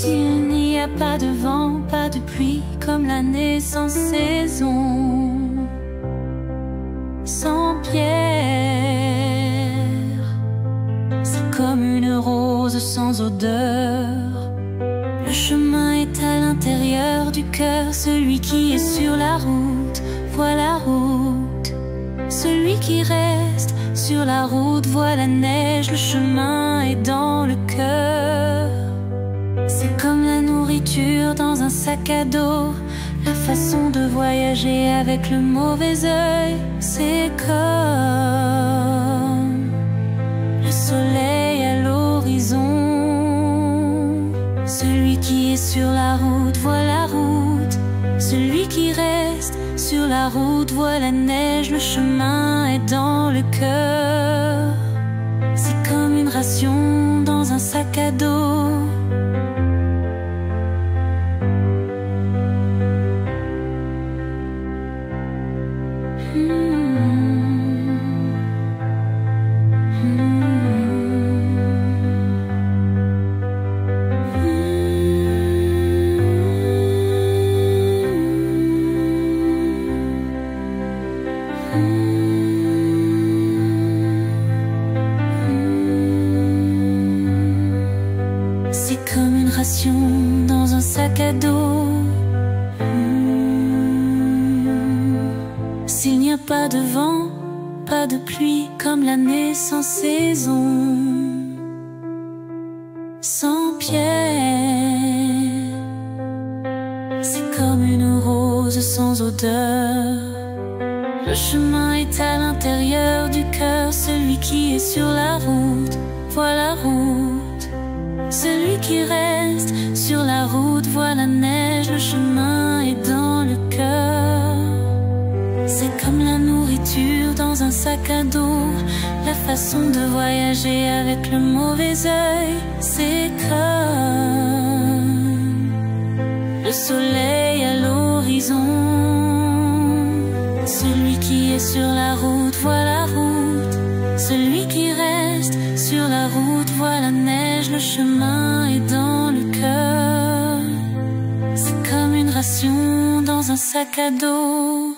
S'il n'y a pas de vent, pas de pluie, comme l'année sans saison, sans pierre, c'est comme une rose sans odeur. Le chemin est à l'intérieur du cœur. Celui qui est sur la route voit la route. Celui qui reste sur la route voit la neige. Le chemin est dans le cœur. C'est comme la nourriture dans un sac à dos, la façon de voyager avec le mauvais œil. C'est comme le soleil à l'horizon. Celui qui est sur la route voit la route. Celui qui reste sur la route voit la neige. Le chemin est dans le cœur. C'est comme une ration dans un sac à dos. C'est comme une ration dans un sac à dos. S'il n'y a pas de vent, pas de pluie, comme l'année sans saison, sans pierre, c'est comme une rose sans odeur. Le chemin est à l'intérieur du cœur. Celui qui est sur la route voit la route. Celui qui reste sur la route voit la neige. Le chemin est dans le cœur. C'est comme la nourriture dans un sac à dos, la façon de voyager avec le mauvais œil. C'est comme le soleil à l'horizon. Celui qui est sur la route voit la route. Celui qui reste sur la route voit la neige. Le chemin est dans le cœur. C'est comme une ration dans un sac à dos.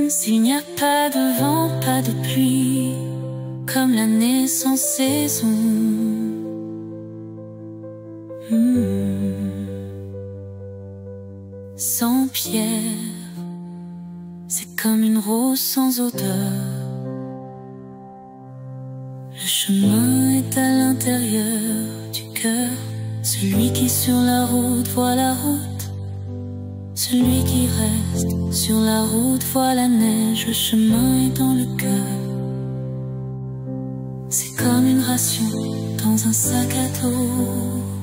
S'il n'y a pas de vent, pas de pluie, comme l'année sans saison, sans pierre, c'est comme une rose sans odeur. Le chemin est à l'intérieur du cœur. Celui qui est sur la route voit la route. Celui qui reste sur la route voit la neige. Le chemin est dans le cœur. C'est comme une ration dans un sac à dos.